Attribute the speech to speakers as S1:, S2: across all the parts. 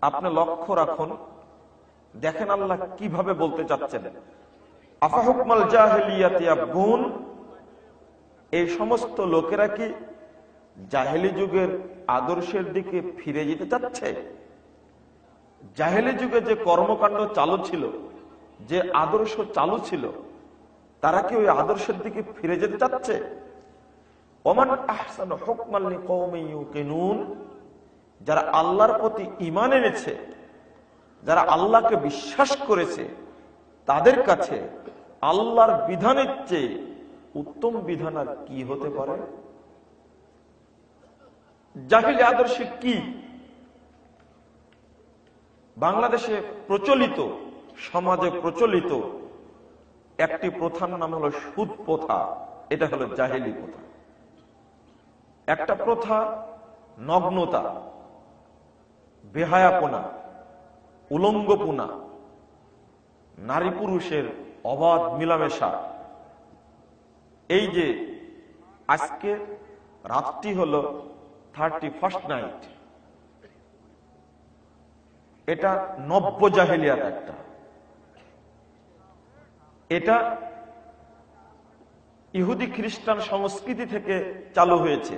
S1: আপনি লক্ষ্য রাখুন, দেখেন আল্লাহ কিভাবে বলতে চাচ্ছেন, আফাহুকমাল জাহিলিয়াতি ইয়াবগুন, এই সমস্ত লোকেরা কি জাহেলি যুগের আদর্শের দিকে ফিরে যেতে চাচ্ছে? জাহেলি যুগে যে কর্মকাণ্ড চালু ছিল, যে আদর্শ চালু ছিল, তারা কি ওই আদর্শের দিকে ফিরে যেতে চাচ্ছে? ওমান আহসানু হুকমান লিকওমিন ইউকিনুন, যারা আল্লাহর প্রতি ঈমান এনেছে, যারা আল্লাহকে বিশ্বাস করেছে, তাদের কাছে আল্লাহর বিধানের চেয়ে উত্তম বিধান আর কি হতে পারে? জাহিলি আদর্শ কি? বাংলাদেশে প্রচলিত, সমাজে প্রচলিত একটি প্রথার নাম হলো সুদ প্রথা। এটা হলো জাহিলি প্রথা। একটা প্রথা নগ্নতা, বেহায়াপনা, উলঙ্গপনা, নারী পুরুষের অবাধ মিলামেশা। এই যে আজকে রাতটি হলো 31st নাইট, এটা নব্য জাহেলিয়াত একটা। এটা ইহুদি খ্রিস্টান সংস্কৃতি থেকে চালু হয়েছে,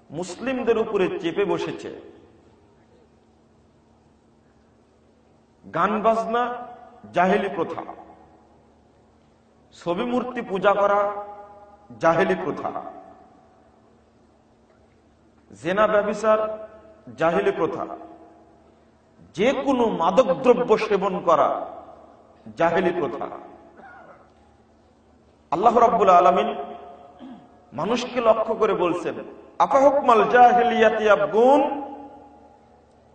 S1: মুসলিমদের উপরে চেপে বসেছে। গান বাজনা জাহেলি প্রথা, ছবি মূর্তি পূজা করা জাহেলি প্রথা, জেনা ব্যভিচার জাহেলি প্রথা, যে কোনো মাদক দ্রব্য সেবন করা জাহেলি প্রথা। আল্লাহ রাব্বুল আলামিন মানুষকে লক্ষ্য করে বলছেন, আফাহুকমাল জাহিলিয়াতি ইয়াবগুন,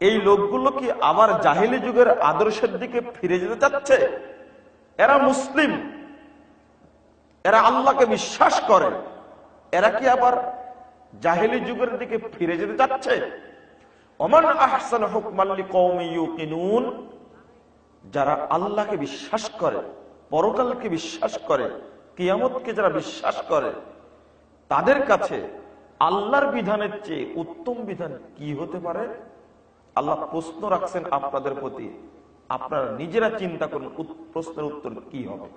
S1: এই লোকগুলো কি আবার জাহেলি যুগের আদর্শের দিকে ফিরে যেতে চাচ্ছে? এরা মুসলিম, এরা আল্লাহকে বিশ্বাস করে, এরা কি আবার জাহেলি যুগের দিকে ফিরে যেতে চাচ্ছে? ওমান আহসানু হুকমান লিকওমিন ইউকিনুন, যারা আল্লাহকে বিশ্বাস করে, পরকালকে বিশ্বাস করে, কিয়ামতকে যারা বিশ্বাস করে, তাদের কাছে আল্লাহর বিধানের চেয়ে উত্তম বিধান কি হতে পারে? আল্লাহ প্রশ্ন রাখছেন আপনাদের প্রতি, আপনারা নিজেরা চিন্তা করুন প্রশ্নের উত্তর কি হবে।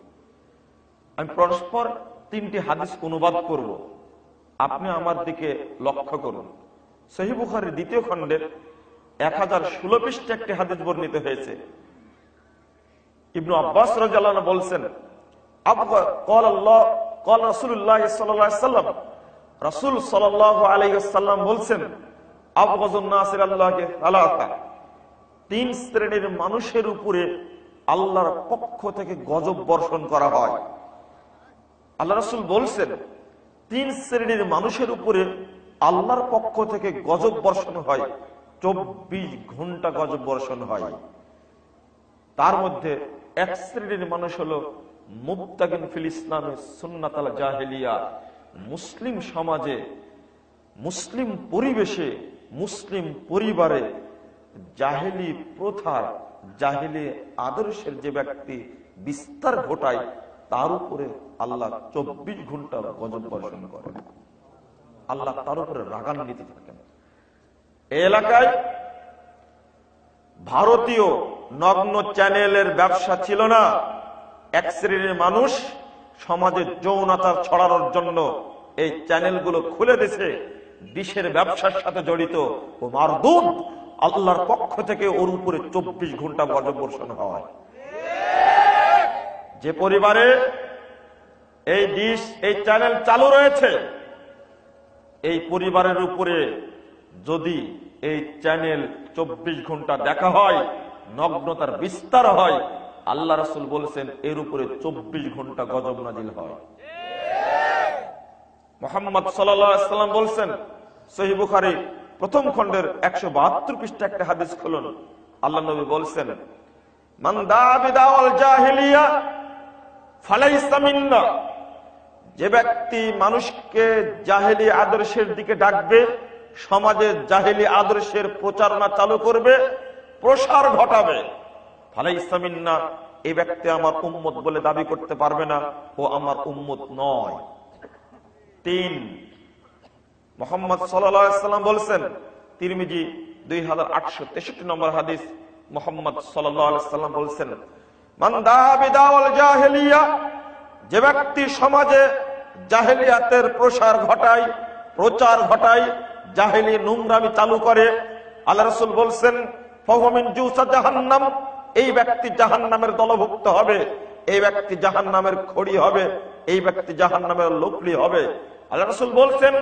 S1: আমি পরস্পর 3টি হাদিস অনুবাদ করব, আপনি আমার দিকে লক্ষ্য করুন। সহিহ বুখারীর 2য় খণ্ডের 1016 পৃষ্ঠা একটি হাদিস বর্ণিত হয়েছে। ইবনু আব্বাস রাদিয়াল্লাহু আনহু বলছেন, রাসূলুল্লাহ সাল্লাল্লাহু আলাইহি ওয়াসাল্লাম, রাসূল সাল্লাল্লাহু আলাইহি ওয়াসাল্লাম বলছেন, আবগাযুন নাসির আল্লাহকে সালাসা, 3 শ্রেণীর মানুষের উপরে আল্লাহর পক্ষ থেকে গজব বর্ষণ করা হয়। আল্লাহ রাসূল বলছেন 3 শ্রেণীর মানুষের উপরে আল্লাহর পক্ষ থেকে গজব বর্ষণ হয়, 24 ঘন্টা গজব বর্ষণ হয়। তার মধ্যে 1 শ্রেণীর মানুষ হলো মুবতাগিন ফিল ইসলামে সুন্নাতাল জাহেলিয়া, মুসলিম সমাজে, মুসলিম পরিবেশে, মুসলিম পরিবারে জাহেলি প্রথার, জাহেলি আদর্শের যে ব্যক্তি বিস্তার ঘটায়, তার উপরে আল্লাহ 24 ঘন্টা গজব বর্ষণ করেন। আল্লাহ তার উপরে রাগান্বিত থাকেন। এই এলাকায় ভারতীয় নগ্ন চ্যানেলের ব্যবসা ছিল না। 1 শ্রেণীর মানুষ সমাজে যৌনতা ছড়ানোর জন্য এই চ্যানেলগুলো খুলে দিয়েছে, ডিশের ব্যবসার সাথে জড়িত ও মারদুদ, আল্লাহর পক্ষ থেকে ওর উপরে 24 ঘন্টা গজব বর্ষণ হয়। যে পরিবারে এই ডিশ, এই চ্যানেল চালু রয়েছে, এই পরিবারের উপরে যদি এই চ্যানেল 24 ঘন্টা দেখা হয়, নগ্নতার বিস্তার হয়, আল্লাহ রাসূল বলেছেন এর উপরে 24 ঘন্টা গজব নাজিল হয়। মুহাম্মদ সাল্লাল্লাহু আলাইহি ওয়াসাল্লাম বলেছেন, সহিহ বুখারী 1ম খণ্ডের 172 পৃষ্ঠা একটা হাদিস খুলুন। আল্লাহ নবী বলেছেন, মান দা বিদাওয়াল জাহিলিয়া ফালাইসা মিন্না, যে ব্যক্তি মানুষকে জাহেলি আদর্শের দিকে ডাকবে, সমাজে জাহেলি আদর্শের প্রচারণা চালু করবে, প্রসার ঘটাবে, ফালাইসা মিন্না, এই ব্যক্তি আমার উম্মত বলে দাবি করতে পারবে না, ও আমার উম্মত নয়। 3, মুহাম্মদ সাল্লাল্লাহু আলাইহি ওয়াসাল্লাম বলেছেন, তিরমিজি 2863 নম্বর হাদিস, মুহাম্মদ সাল্লাল্লাহু আলাইহি সাল্লাম বলছেন, মান দাআ বিদাওয়াল জাহেলিয়া, যে ব্যক্তি সমাজে জাহেলিয়াতের প্রচার ঘটায়, জাহেলি নোংরামি চালু করে, আল্লাহ রাসূল বলছেন, ফাহুয়া মিন জুসা জাহান্নাম, এই ব্যক্তি জাহান্নামের দলভুক্ত হবে, এই ব্যক্তি জাহান্নামের খড়ি হবে, এই ব্যক্তি জাহান্নামের লোকলি হবে। আল্লাহ রাসূল বলছেন,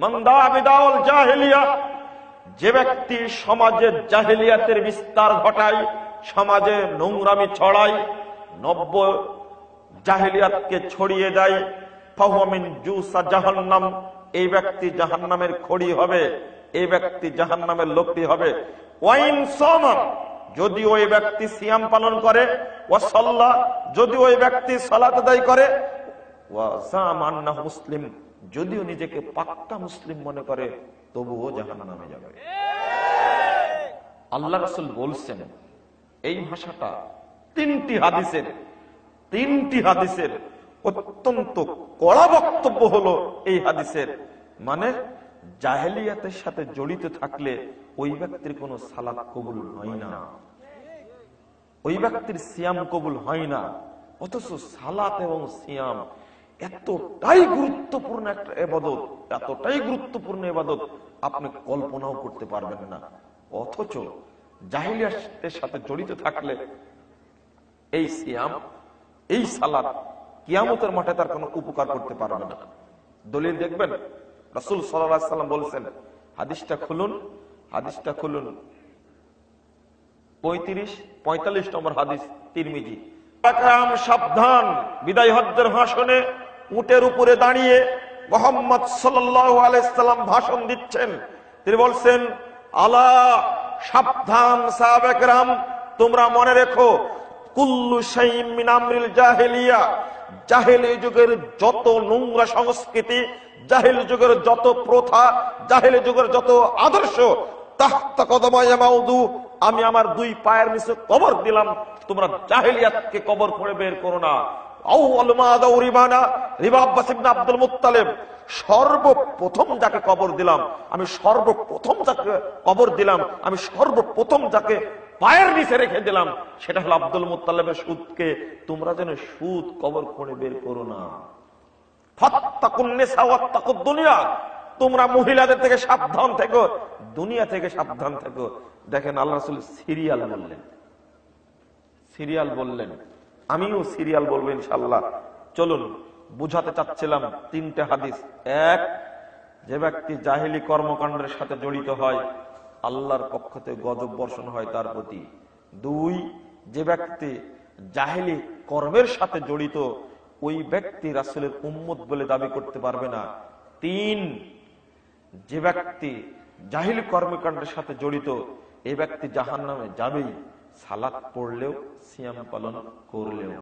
S1: মান দাআ বিদাওয়াল জাহেলিয়া, যে ব্যক্তি সমাজে জাহেলিয়াতের বিস্তার ঘটায়, সমাজে নোংরামি ছড়ায়, নব্য জাহেলিয়াতকে ছড়িয়ে দেয়, ফাহুয়া মিন জুসা জাহান্নাম, এই ব্যক্তি জাহান্নামের খড়ি হবে, এই ব্যক্তি জাহান্নামের লোকটি হবে। ওয়াইন সামা, যদি ওই ব্যক্তি সিয়াম পালন করে, ওয়া সাল্লা, যদি ওই ব্যক্তি সালাত আদায় করে, ওয়া জামা আন্নাহু মুসলিম, যদিও নিজেকে পাক্কা মুসলিম মনে করে, তবুও জাহান্নামে যাবে। আল্লাহ রাসূল বলছেন, এই ভাষাটা তিনটি হাদিসের অত্যন্ত কড়া বক্তব্য হলো এই হাদিসের, মানে জাহেলিয়াতের সাথে জড়িত থাকলে ওই ব্যক্তির কোনো সালাত কবুল হয় না, ওই ব্যক্তির সিয়াম কবুল হয় না। অথচ সালাত এবং সিয়াম এতটাই গুরুত্বপূর্ণ একটা ইবাদত, এতটাই গুরুত্বপূর্ণ ইবাদত, আপনি কল্পনাও করতে পারবেন না। অথচ জাহেলিয়াতের সাথে জড়িত থাকলে এই সিয়াম, এই সালাত কিয়ামতের মাঠে তার কোনো উপকার করতে পারবে না। দলিল দেখবেন, রাসূল সাল্লাল্লাহু আলাইহি সাল্লাম বলেছেন, হাদিসটা খুলুন 45 নম্বর হাদিস, তিরমিজি। আকরাম সাবধান, বিদায় হজ্জের ভাষণে উটের উপরে দাঁড়িয়ে মুহাম্মদ সাল্লাল্লাহু আলাইহি সাল্লাম ভাষণ দিচ্ছেন। তিনি বলছেন, আলা, সাবধান সাহাবায়ে কেরাম, তোমরা মনে রেখো, কুল্লু শাইইন মিন আমরিল জাহেলিয়া, জাহেলি যুগের যত নোংরা সংস্কৃতি, জাহেলি যুগের যত প্রথা, জাহেলি যুগের যত আদর্শ, তাহতা কদমায়ে মাউদু, আমি আমার দুই পায়ের নিচে কবর দিলাম, তোমরা জাহেলিয়াতকে কবর করে বের করো না। আউয়াল মা দাউ রিবানা, রিবা আব্বাস ইবনে আব্দুল মুত্তালিব, সর্বপ্রথম যাকে কবর দিলাম, আমি সর্বপ্রথম যাকে পায়ের নিচে রেখে দিলাম, সেটা হলো আব্দুল মুত্তালিবের সুদকে তোমরা যেন সুদ কবর করে বের করো না। ফাত্তাকুন নিসা ওয়াত্তাকুদ দুনিয়া, তোমরা মহিলাদের থেকে সাবধান থেকো, দুনিয়া থেকে সাবধান থেকো। দেখেন আল্লাহ রাসূল সিরিয়াল বললেন, আমিও সিরিয়াল বলবো ইনশাআল্লাহ। চলুন, বুঝাতে চাচ্ছিলাম তিনটে হাদিস। এক, যে ব্যক্তি জাহেলি কর্মকাণ্ডের সাথে জড়িত হয়, আল্লাহর পক্ষ থেকে গজব বর্ষণ হয় তার প্রতি। দুই, যে ব্যক্তি জাহেলি কর্মের সাথে জড়িত, ওই ব্যক্তি রাসূলের উম্মত বলে দাবি করতে পারবে না। তিন, যে ব্যক্তি জাহেলি কর্মকাণ্ডের সাথে জড়িত, এই ব্যক্তি জাহান্নামে যাবেই, সালাত পড়লেও সিয়াম পালন করলেও।